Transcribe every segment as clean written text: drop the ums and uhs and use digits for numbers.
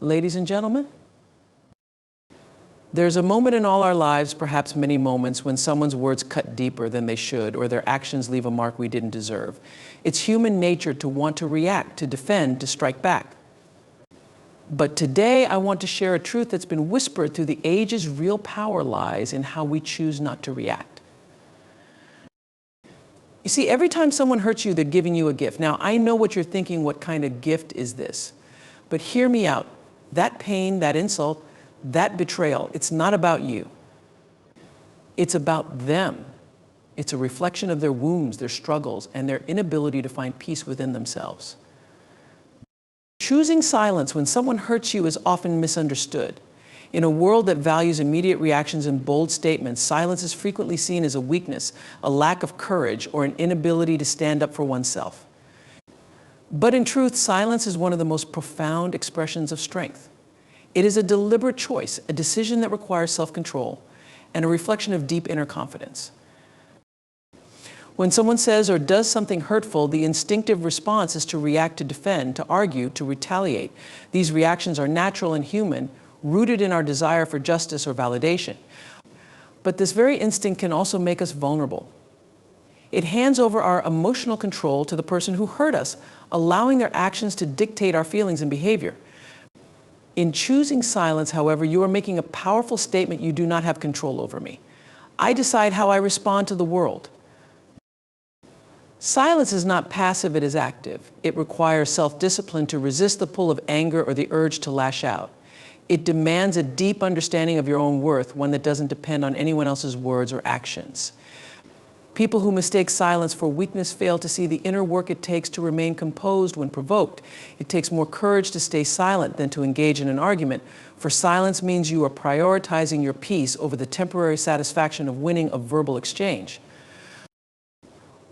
Ladies and gentlemen, there's a moment in all our lives, perhaps many moments, when someone's words cut deeper than they should, or their actions leave a mark we didn't deserve. It's human nature to want to react, to defend, to strike back. But today, I want to share a truth that's been whispered through the ages. Real power lies in how we choose not to react. You see, every time someone hurts you, they're giving you a gift. Now, I know what you're thinking, what kind of gift is this? But hear me out. That pain, that insult, that betrayal, it's not about you. It's about them. It's a reflection of their wounds, their struggles, and their inability to find peace within themselves. Choosing silence when someone hurts you is often misunderstood. In a world that values immediate reactions and bold statements, silence is frequently seen as a weakness, a lack of courage, or an inability to stand up for oneself. But in truth, silence is one of the most profound expressions of strength. It is a deliberate choice, a decision that requires self-control, and a reflection of deep inner confidence. When someone says or does something hurtful, the instinctive response is to react, to defend, to argue, to retaliate. These reactions are natural and human, rooted in our desire for justice or validation. But this very instinct can also make us vulnerable. It hands over our emotional control to the person who hurt us, allowing their actions to dictate our feelings and behavior. In choosing silence, however, you are making a powerful statement: you do not have control over me. I decide how I respond to the world. Silence is not passive, it is active. It requires self-discipline to resist the pull of anger or the urge to lash out. It demands a deep understanding of your own worth, one that doesn't depend on anyone else's words or actions. People who mistake silence for weakness fail to see the inner work it takes to remain composed when provoked. It takes more courage to stay silent than to engage in an argument, for silence means you are prioritizing your peace over the temporary satisfaction of winning a verbal exchange.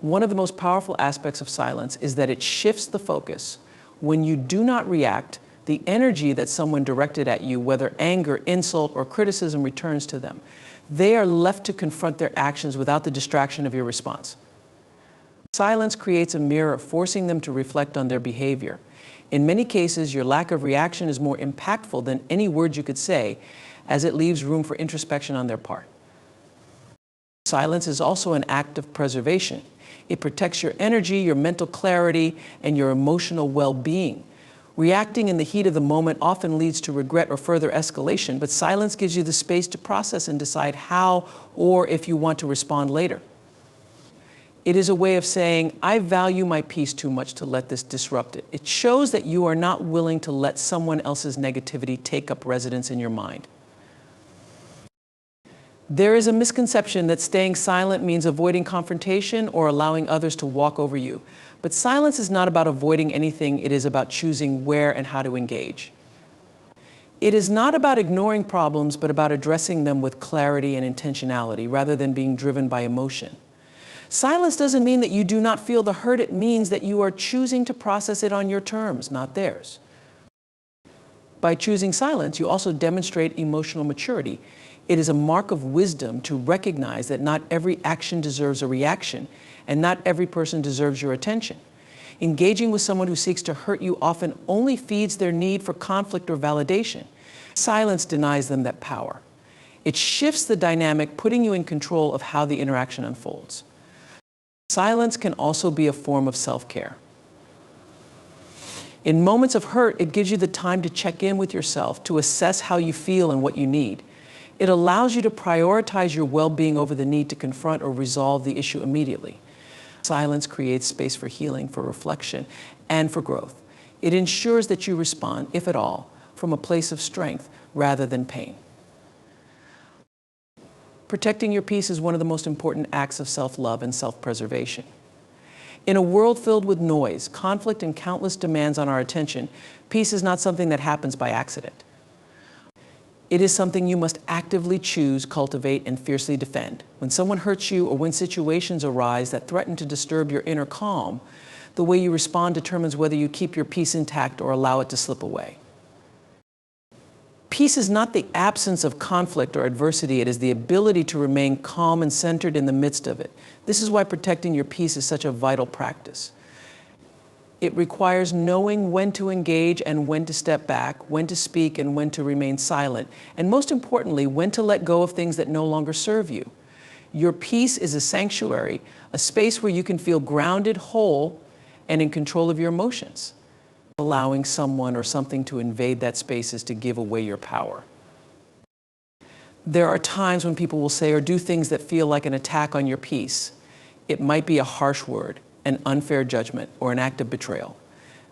One of the most powerful aspects of silence is that it shifts the focus. When you do not react, the energy that someone directed at you, whether anger, insult, or criticism, returns to them. They are left to confront their actions without the distraction of your response. Silence creates a mirror, forcing them to reflect on their behavior. In many cases, your lack of reaction is more impactful than any words you could say, as it leaves room for introspection on their part. Silence is also an act of preservation. It protects your energy, your mental clarity, and your emotional well-being. Reacting in the heat of the moment often leads to regret or further escalation, but silence gives you the space to process and decide how or if you want to respond later. It is a way of saying, I value my peace too much to let this disrupt it. It shows that you are not willing to let someone else's negativity take up residence in your mind. There is a misconception that staying silent means avoiding confrontation or allowing others to walk over you. But silence is not about avoiding anything, it is about choosing where and how to engage. It is not about ignoring problems, but about addressing them with clarity and intentionality, rather than being driven by emotion. Silence doesn't mean that you do not feel the hurt, it means that you are choosing to process it on your terms, not theirs. By choosing silence, you also demonstrate emotional maturity. It is a mark of wisdom to recognize that not every action deserves a reaction, and not every person deserves your attention. Engaging with someone who seeks to hurt you often only feeds their need for conflict or validation. Silence denies them that power. It shifts the dynamic, putting you in control of how the interaction unfolds. Silence can also be a form of self-care. In moments of hurt, it gives you the time to check in with yourself, to assess how you feel and what you need. It allows you to prioritize your well-being over the need to confront or resolve the issue immediately. Silence creates space for healing, for reflection, and for growth. It ensures that you respond, if at all, from a place of strength rather than pain. Protecting your peace is one of the most important acts of self-love and self-preservation. In a world filled with noise, conflict, and countless demands on our attention, peace is not something that happens by accident. It is something you must actively choose, cultivate, and fiercely defend. When someone hurts you or when situations arise that threaten to disturb your inner calm, the way you respond determines whether you keep your peace intact or allow it to slip away. Peace is not the absence of conflict or adversity, it is the ability to remain calm and centered in the midst of it. This is why protecting your peace is such a vital practice. It requires knowing when to engage and when to step back, when to speak and when to remain silent, and most importantly, when to let go of things that no longer serve you. Your peace is a sanctuary, a space where you can feel grounded, whole, and in control of your emotions. Allowing someone or something to invade that space is to give away your power. There are times when people will say or do things that feel like an attack on your peace. It might be a harsh word, an unfair judgment, or an act of betrayal.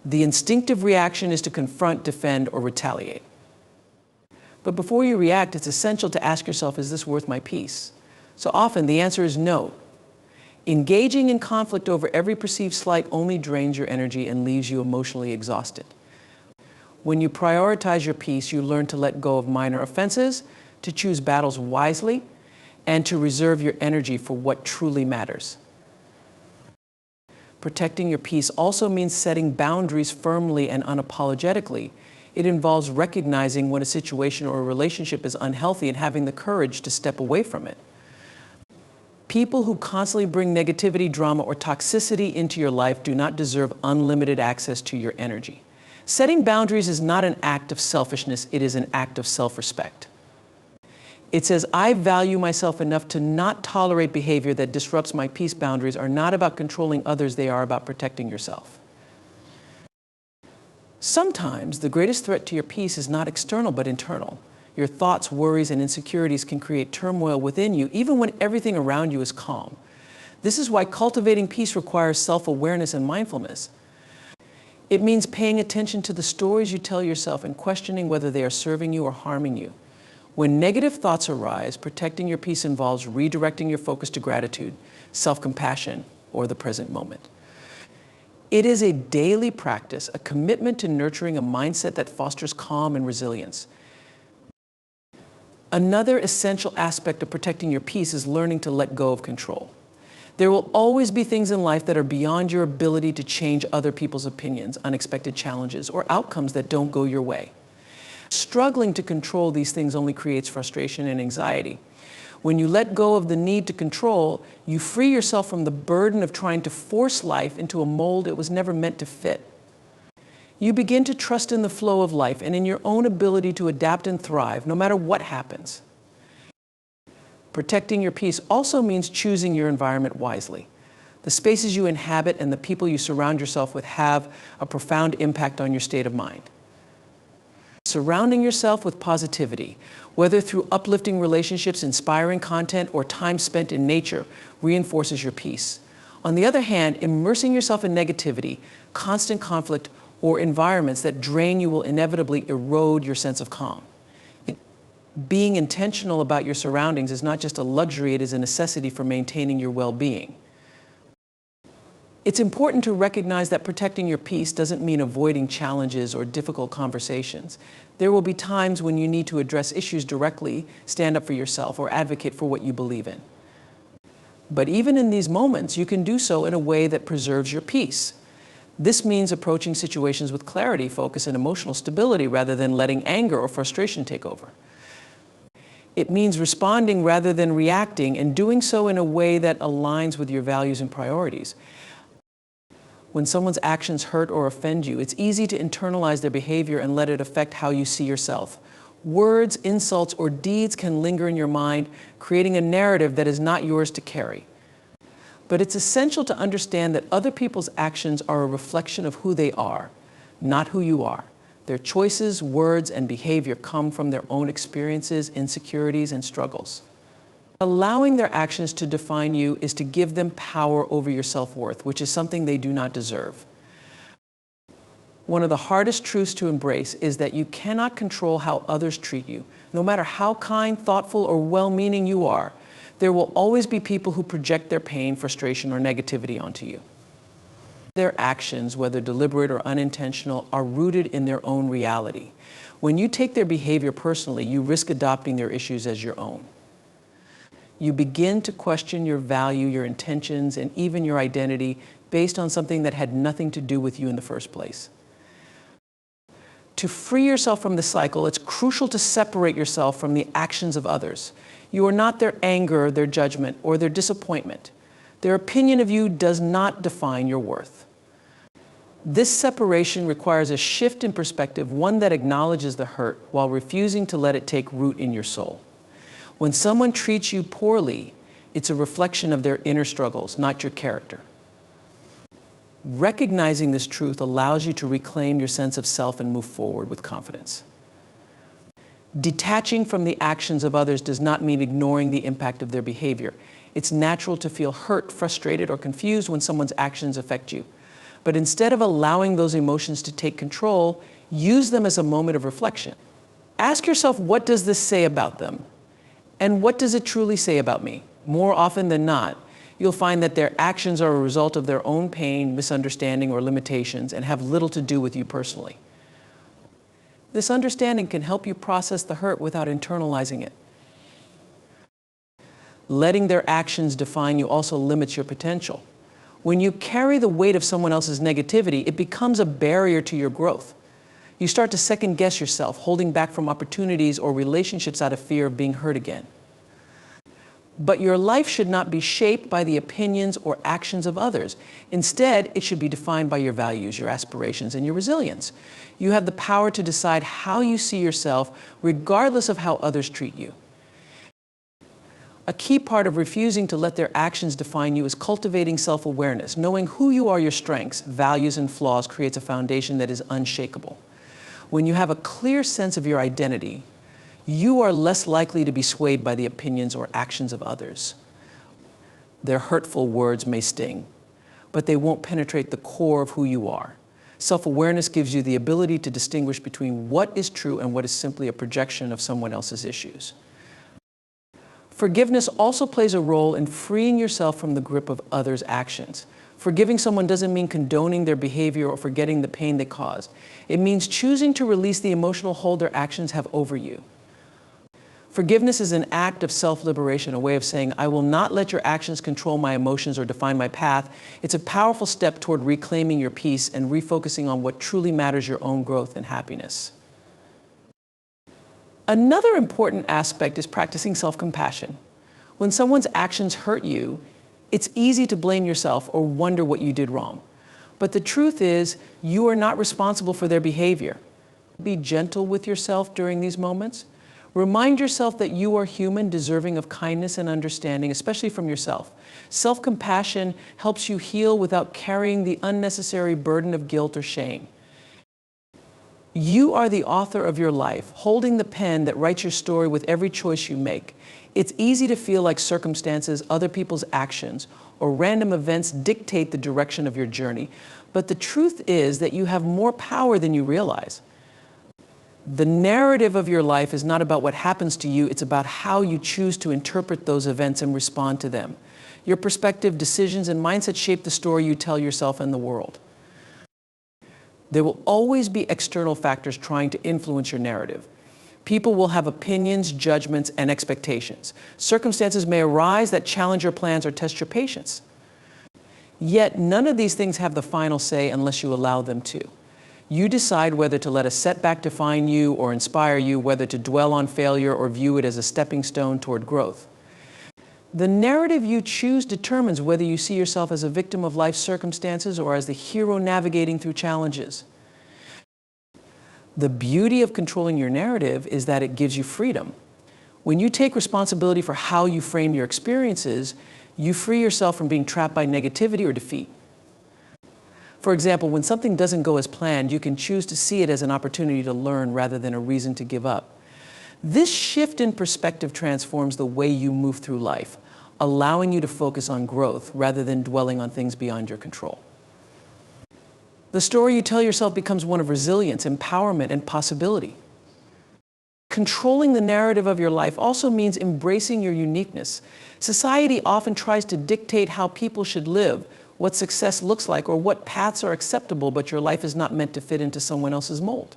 The instinctive reaction is to confront, defend, or retaliate. But before you react, it's essential to ask yourself, is this worth my peace? So often the answer is no. Engaging in conflict over every perceived slight only drains your energy and leaves you emotionally exhausted. When you prioritize your peace, you learn to let go of minor offenses, to choose battles wisely, and to reserve your energy for what truly matters. Protecting your peace also means setting boundaries firmly and unapologetically. It involves recognizing when a situation or a relationship is unhealthy and having the courage to step away from it. People who constantly bring negativity, drama, or toxicity into your life do not deserve unlimited access to your energy. Setting boundaries is not an act of selfishness, it is an act of self-respect. It says, I value myself enough to not tolerate behavior that disrupts my peace. Boundaries are not about controlling others, they are about protecting yourself. Sometimes the greatest threat to your peace is not external but internal. Your thoughts, worries, and insecurities can create turmoil within you, even when everything around you is calm. This is why cultivating peace requires self-awareness and mindfulness. It means paying attention to the stories you tell yourself and questioning whether they are serving you or harming you. When negative thoughts arise, protecting your peace involves redirecting your focus to gratitude, self-compassion, or the present moment. It is a daily practice, a commitment to nurturing a mindset that fosters calm and resilience. Another essential aspect of protecting your peace is learning to let go of control. There will always be things in life that are beyond your ability to change other people's opinions, unexpected challenges, or outcomes that don't go your way. Struggling to control these things only creates frustration and anxiety. When you let go of the need to control, you free yourself from the burden of trying to force life into a mold it was never meant to fit. You begin to trust in the flow of life and in your own ability to adapt and thrive, no matter what happens. Protecting your peace also means choosing your environment wisely. The spaces you inhabit and the people you surround yourself with have a profound impact on your state of mind. Surrounding yourself with positivity, whether through uplifting relationships, inspiring content, or time spent in nature, reinforces your peace. On the other hand, immersing yourself in negativity, constant conflict, or environments that drain you will inevitably erode your sense of calm. Being intentional about your surroundings is not just a luxury, it is a necessity for maintaining your well-being. It's important to recognize that protecting your peace doesn't mean avoiding challenges or difficult conversations. There will be times when you need to address issues directly, stand up for yourself, or advocate for what you believe in. But even in these moments, you can do so in a way that preserves your peace. This means approaching situations with clarity, focus, and emotional stability rather than letting anger or frustration take over. It means responding rather than reacting and doing so in a way that aligns with your values and priorities. When someone's actions hurt or offend you, it's easy to internalize their behavior and let it affect how you see yourself. Words, insults, or deeds can linger in your mind, creating a narrative that is not yours to carry. But it's essential to understand that other people's actions are a reflection of who they are, not who you are. Their choices, words, and behavior come from their own experiences, insecurities, and struggles. Allowing their actions to define you is to give them power over your self-worth, which is something they do not deserve. One of the hardest truths to embrace is that you cannot control how others treat you. No matter how kind, thoughtful, or well-meaning you are, there will always be people who project their pain, frustration, or negativity onto you. Their actions, whether deliberate or unintentional, are rooted in their own reality. When you take their behavior personally, you risk adopting their issues as your own. You begin to question your value, your intentions, and even your identity based on something that had nothing to do with you in the first place. To free yourself from the cycle, it's crucial to separate yourself from the actions of others. You are not their anger, their judgment, or their disappointment. Their opinion of you does not define your worth. This separation requires a shift in perspective, one that acknowledges the hurt while refusing to let it take root in your soul. When someone treats you poorly, it's a reflection of their inner struggles, not your character. Recognizing this truth allows you to reclaim your sense of self and move forward with confidence. Detaching from the actions of others does not mean ignoring the impact of their behavior. It's natural to feel hurt, frustrated, or confused when someone's actions affect you. But instead of allowing those emotions to take control, use them as a moment of reflection. Ask yourself, what does this say about them? And what does it truly say about me? More often than not, you'll find that their actions are a result of their own pain, misunderstanding, or limitations and have little to do with you personally. This understanding can help you process the hurt without internalizing it. Letting their actions define you also limits your potential. When you carry the weight of someone else's negativity, it becomes a barrier to your growth. You start to second guess yourself, holding back from opportunities or relationships out of fear of being hurt again. But your life should not be shaped by the opinions or actions of others. Instead, it should be defined by your values, your aspirations, and your resilience. You have the power to decide how you see yourself, regardless of how others treat you. A key part of refusing to let their actions define you is cultivating self-awareness. Knowing who you are, your strengths, values, and flaws creates a foundation that is unshakable. When you have a clear sense of your identity, you are less likely to be swayed by the opinions or actions of others. Their hurtful words may sting, but they won't penetrate the core of who you are. Self-awareness gives you the ability to distinguish between what is true and what is simply a projection of someone else's issues. Forgiveness also plays a role in freeing yourself from the grip of others' actions. Forgiving someone doesn't mean condoning their behavior or forgetting the pain they caused. It means choosing to release the emotional hold their actions have over you. Forgiveness is an act of self-liberation, a way of saying, I will not let your actions control my emotions or define my path. It's a powerful step toward reclaiming your peace and refocusing on what truly matters, your own growth and happiness. Another important aspect is practicing self-compassion. When someone's actions hurt you, it's easy to blame yourself or wonder what you did wrong. But the truth is, you are not responsible for their behavior. Be gentle with yourself during these moments. Remind yourself that you are human, deserving of kindness and understanding, especially from yourself. Self-compassion helps you heal without carrying the unnecessary burden of guilt or shame. You are the author of your life, holding the pen that writes your story with every choice you make. It's easy to feel like circumstances, other people's actions, or random events dictate the direction of your journey. But the truth is that you have more power than you realize. The narrative of your life is not about what happens to you, it's about how you choose to interpret those events and respond to them. Your perspective, decisions, and mindset shape the story you tell yourself and the world. There will always be external factors trying to influence your narrative. People will have opinions, judgments, and expectations. Circumstances may arise that challenge your plans or test your patience. Yet none of these things have the final say unless you allow them to. You decide whether to let a setback define you or inspire you, whether to dwell on failure or view it as a stepping stone toward growth. The narrative you choose determines whether you see yourself as a victim of life's circumstances or as the hero navigating through challenges. The beauty of controlling your narrative is that it gives you freedom. When you take responsibility for how you frame your experiences, you free yourself from being trapped by negativity or defeat. For example, when something doesn't go as planned, you can choose to see it as an opportunity to learn rather than a reason to give up. This shift in perspective transforms the way you move through life, allowing you to focus on growth rather than dwelling on things beyond your control. The story you tell yourself becomes one of resilience, empowerment, and possibility. Controlling the narrative of your life also means embracing your uniqueness. Society often tries to dictate how people should live, what success looks like, or what paths are acceptable, but your life is not meant to fit into someone else's mold.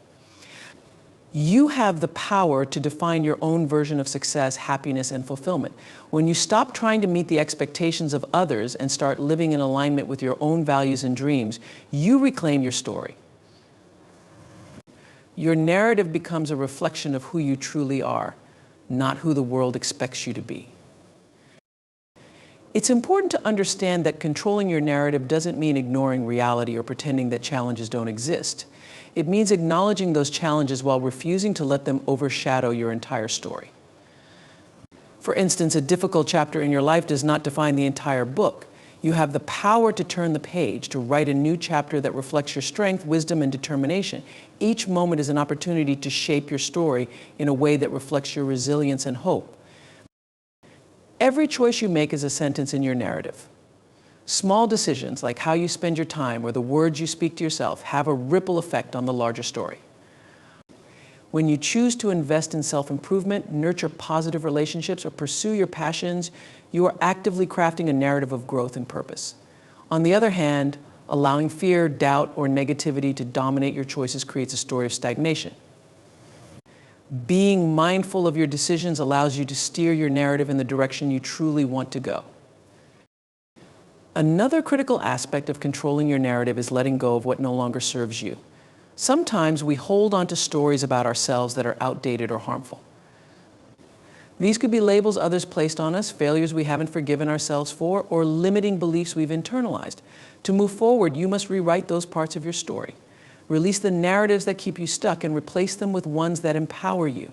You have the power to define your own version of success, happiness, and fulfillment. When you stop trying to meet the expectations of others and start living in alignment with your own values and dreams, you reclaim your story. Your narrative becomes a reflection of who you truly are, not who the world expects you to be. It's important to understand that controlling your narrative doesn't mean ignoring reality or pretending that challenges don't exist. It means acknowledging those challenges while refusing to let them overshadow your entire story. For instance, a difficult chapter in your life does not define the entire book. You have the power to turn the page, to write a new chapter that reflects your strength, wisdom, and determination. Each moment is an opportunity to shape your story in a way that reflects your resilience and hope. Every choice you make is a sentence in your narrative. Small decisions like how you spend your time or the words you speak to yourself have a ripple effect on the larger story. When you choose to invest in self-improvement, nurture positive relationships, or pursue your passions, you are actively crafting a narrative of growth and purpose. On the other hand, allowing fear, doubt, or negativity to dominate your choices creates a story of stagnation. Being mindful of your decisions allows you to steer your narrative in the direction you truly want to go. Another critical aspect of controlling your narrative is letting go of what no longer serves you. Sometimes we hold on to stories about ourselves that are outdated or harmful. These could be labels others placed on us, failures we haven't forgiven ourselves for, or limiting beliefs we've internalized. To move forward, you must rewrite those parts of your story. Release the narratives that keep you stuck and replace them with ones that empower you.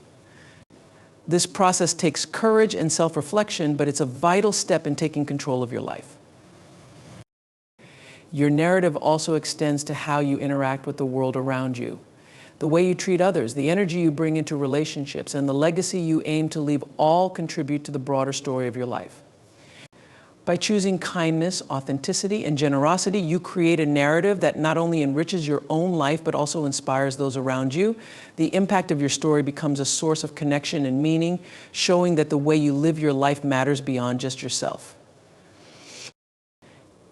This process takes courage and self-reflection, but it's a vital step in taking control of your life. Your narrative also extends to how you interact with the world around you. The way you treat others, the energy you bring into relationships, and the legacy you aim to leave all contribute to the broader story of your life. By choosing kindness, authenticity, and generosity, you create a narrative that not only enriches your own life, but also inspires those around you. The impact of your story becomes a source of connection and meaning, showing that the way you live your life matters beyond just yourself.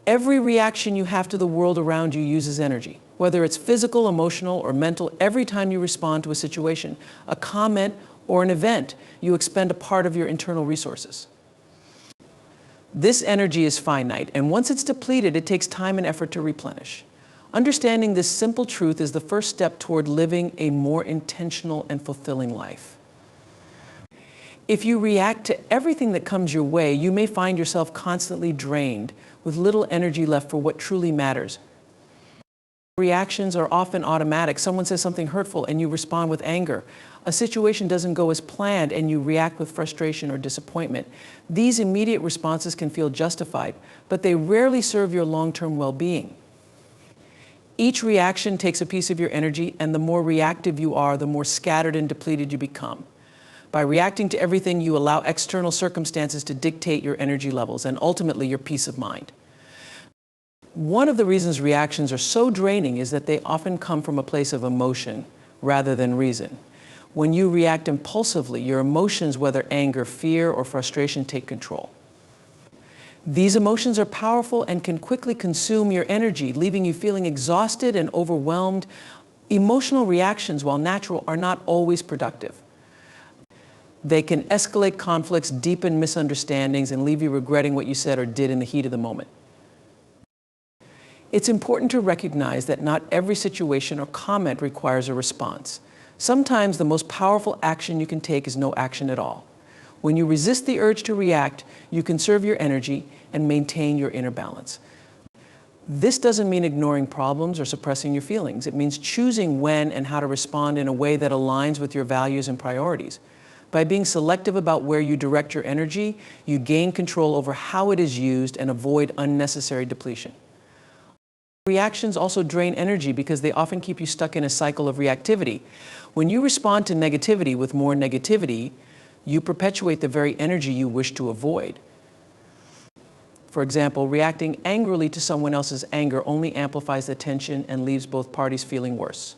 Every reaction you have to the world around you uses energy. Whether it's physical, emotional, or mental, every time you respond to a situation, a comment, or an event, you expend a part of your internal resources. This energy is finite, and once it's depleted, it takes time and effort to replenish. Understanding this simple truth is the first step toward living a more intentional and fulfilling life. If you react to everything that comes your way, you may find yourself constantly drained, with little energy left for what truly matters. Reactions are often automatic. Someone says something hurtful and you respond with anger. A situation doesn't go as planned and you react with frustration or disappointment. These immediate responses can feel justified, but they rarely serve your long-term well-being. Each reaction takes a piece of your energy, and the more reactive you are, the more scattered and depleted you become. By reacting to everything, you allow external circumstances to dictate your energy levels and ultimately your peace of mind. One of the reasons reactions are so draining is that they often come from a place of emotion rather than reason. When you react impulsively, your emotions, whether anger, fear, or frustration, take control. These emotions are powerful and can quickly consume your energy, leaving you feeling exhausted and overwhelmed. Emotional reactions, while natural, are not always productive. They can escalate conflicts, deepen misunderstandings, and leave you regretting what you said or did in the heat of the moment. It's important to recognize that not every situation or comment requires a response. Sometimes the most powerful action you can take is no action at all. When you resist the urge to react, you conserve your energy and maintain your inner balance. This doesn't mean ignoring problems or suppressing your feelings. It means choosing when and how to respond in a way that aligns with your values and priorities. By being selective about where you direct your energy, you gain control over how it is used and avoid unnecessary depletion. Reactions also drain energy because they often keep you stuck in a cycle of reactivity. When you respond to negativity with more negativity, you perpetuate the very energy you wish to avoid. For example, reacting angrily to someone else's anger only amplifies the tension and leaves both parties feeling worse.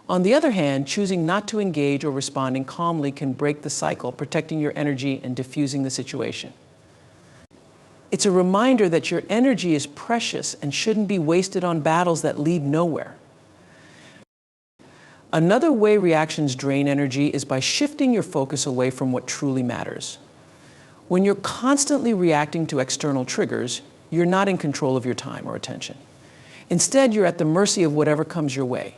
On the other hand, choosing not to engage or responding calmly can break the cycle, protecting your energy and diffusing the situation. It's a reminder that your energy is precious and shouldn't be wasted on battles that lead nowhere. Another way reactions drain energy is by shifting your focus away from what truly matters. When you're constantly reacting to external triggers, you're not in control of your time or attention. Instead, you're at the mercy of whatever comes your way.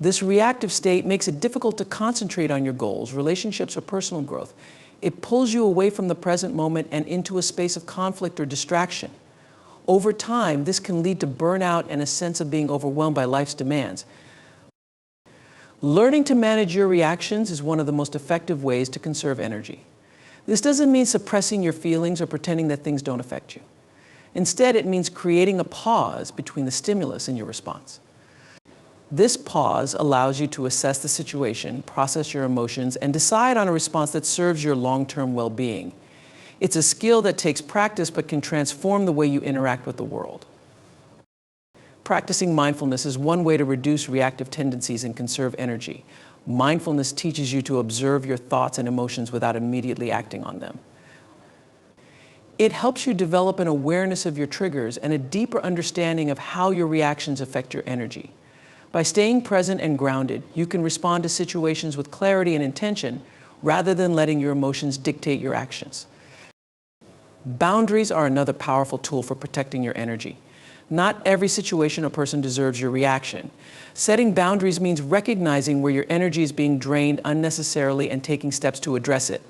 This reactive state makes it difficult to concentrate on your goals, relationships, or personal growth. It pulls you away from the present moment and into a space of conflict or distraction. Over time, this can lead to burnout and a sense of being overwhelmed by life's demands. Learning to manage your reactions is one of the most effective ways to conserve energy. This doesn't mean suppressing your feelings or pretending that things don't affect you. Instead, it means creating a pause between the stimulus and your response. This pause allows you to assess the situation, process your emotions, and decide on a response that serves your long-term well-being. It's a skill that takes practice but can transform the way you interact with the world. Practicing mindfulness is one way to reduce reactive tendencies and conserve energy. Mindfulness teaches you to observe your thoughts and emotions without immediately acting on them. It helps you develop an awareness of your triggers and a deeper understanding of how your reactions affect your energy. By staying present and grounded, you can respond to situations with clarity and intention rather than letting your emotions dictate your actions. Boundaries are another powerful tool for protecting your energy. Not every situation or person deserves your reaction. Setting boundaries means recognizing where your energy is being drained unnecessarily and taking steps to address it.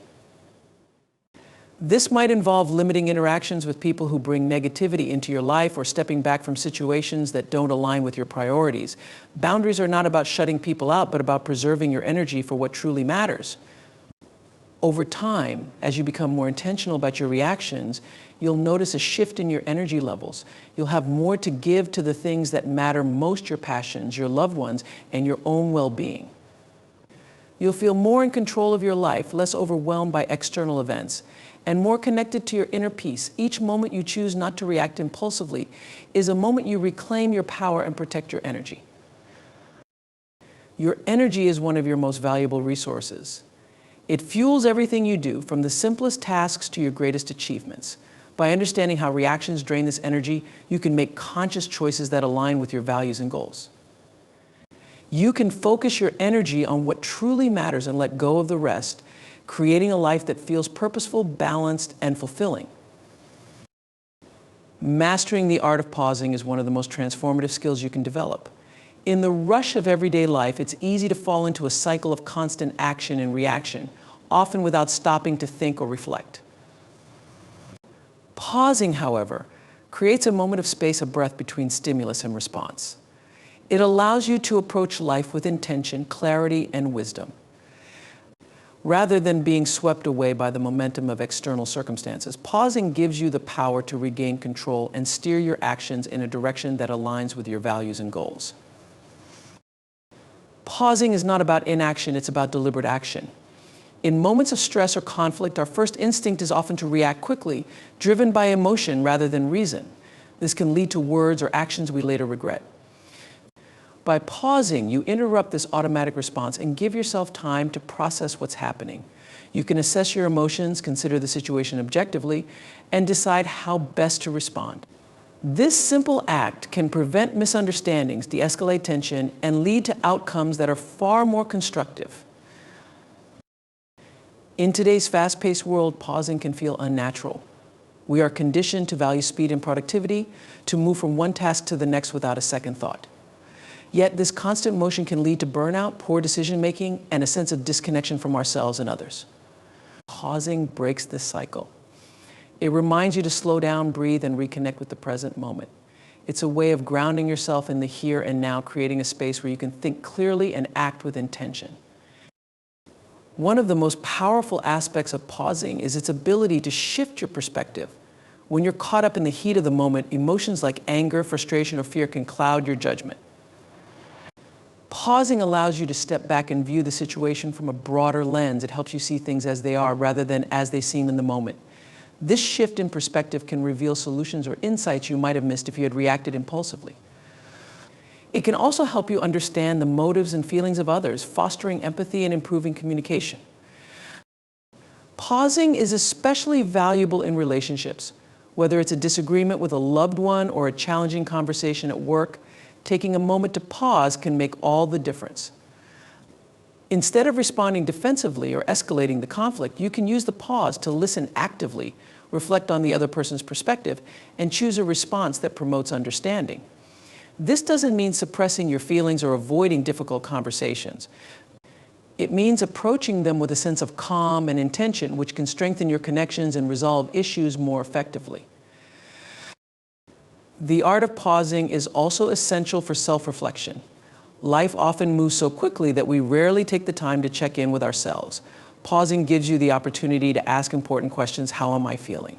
This might involve limiting interactions with people who bring negativity into your life or stepping back from situations that don't align with your priorities. Boundaries are not about shutting people out, but about preserving your energy for what truly matters. Over time, as you become more intentional about your reactions, you'll notice a shift in your energy levels. You'll have more to give to the things that matter most: your passions, your loved ones, and your own well-being. You'll feel more in control of your life, less overwhelmed by external events, and more connected to your inner peace. Each moment you choose not to react impulsively is a moment you reclaim your power and protect your energy. Your energy is one of your most valuable resources. It fuels everything you do, from the simplest tasks to your greatest achievements. By understanding how reactions drain this energy, you can make conscious choices that align with your values and goals. You can focus your energy on what truly matters and let go of the rest, creating a life that feels purposeful, balanced, and fulfilling. Mastering the art of pausing is one of the most transformative skills you can develop. In the rush of everyday life, it's easy to fall into a cycle of constant action and reaction, often without stopping to think or reflect. Pausing, however, creates a moment of space of breath between stimulus and response. It allows you to approach life with intention, clarity, and wisdom, rather than being swept away by the momentum of external circumstances. Pausing gives you the power to regain control and steer your actions in a direction that aligns with your values and goals. Pausing is not about inaction, it's about deliberate action. In moments of stress or conflict, our first instinct is often to react quickly, driven by emotion rather than reason. This can lead to words or actions we later regret. By pausing, you interrupt this automatic response and give yourself time to process what's happening. You can assess your emotions, consider the situation objectively, and decide how best to respond. This simple act can prevent misunderstandings, de-escalate tension, and lead to outcomes that are far more constructive. In today's fast-paced world, pausing can feel unnatural. We are conditioned to value speed and productivity, to move from one task to the next without a second thought. Yet this constant motion can lead to burnout, poor decision-making, and a sense of disconnection from ourselves and others. Pausing breaks this cycle. It reminds you to slow down, breathe, and reconnect with the present moment. It's a way of grounding yourself in the here and now, creating a space where you can think clearly and act with intention. One of the most powerful aspects of pausing is its ability to shift your perspective. When you're caught up in the heat of the moment, emotions like anger, frustration, or fear can cloud your judgment. Pausing allows you to step back and view the situation from a broader lens. It helps you see things as they are rather than as they seem in the moment. This shift in perspective can reveal solutions or insights you might have missed if you had reacted impulsively. It can also help you understand the motives and feelings of others, fostering empathy and improving communication. Pausing is especially valuable in relationships. Whether it's a disagreement with a loved one or a challenging conversation at work, taking a moment to pause can make all the difference. Instead of responding defensively or escalating the conflict, you can use the pause to listen actively, reflect on the other person's perspective, and choose a response that promotes understanding. This doesn't mean suppressing your feelings or avoiding difficult conversations. It means approaching them with a sense of calm and intention, which can strengthen your connections and resolve issues more effectively. The art of pausing is also essential for self-reflection. Life often moves so quickly that we rarely take the time to check in with ourselves. Pausing gives you the opportunity to ask important questions. How am I feeling?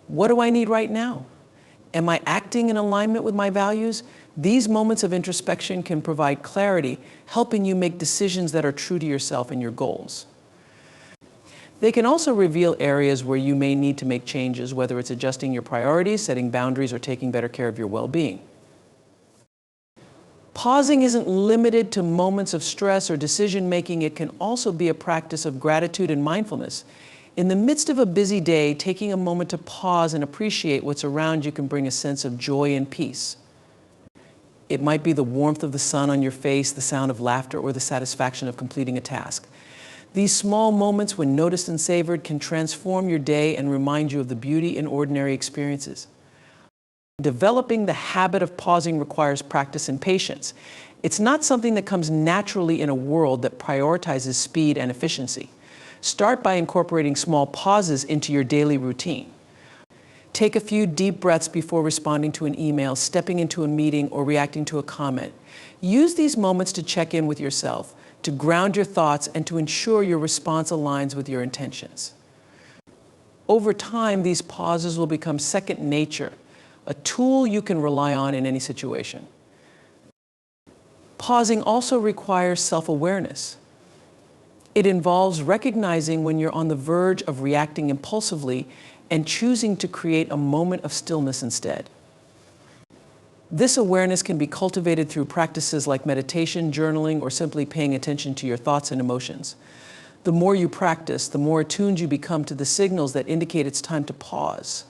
What do I need right now? Am I acting in alignment with my values? These moments of introspection can provide clarity, helping you make decisions that are true to yourself and your goals. They can also reveal areas where you may need to make changes, whether it's adjusting your priorities, setting boundaries, or taking better care of your well-being. Pausing isn't limited to moments of stress or decision-making. It can also be a practice of gratitude and mindfulness. In the midst of a busy day, taking a moment to pause and appreciate what's around you can bring a sense of joy and peace. It might be the warmth of the sun on your face, the sound of laughter, or the satisfaction of completing a task. These small moments, when noticed and savored, can transform your day and remind you of the beauty in ordinary experiences. Developing the habit of pausing requires practice and patience. It's not something that comes naturally in a world that prioritizes speed and efficiency. Start by incorporating small pauses into your daily routine. Take a few deep breaths before responding to an email, stepping into a meeting, or reacting to a comment. Use these moments to check in with yourself, to ground your thoughts, and to ensure your response aligns with your intentions. Over time, these pauses will become second nature, a tool you can rely on in any situation. Pausing also requires self-awareness. It involves recognizing when you're on the verge of reacting impulsively and choosing to create a moment of stillness instead. This awareness can be cultivated through practices like meditation, journaling, or simply paying attention to your thoughts and emotions. The more you practice, the more attuned you become to the signals that indicate it's time to pause.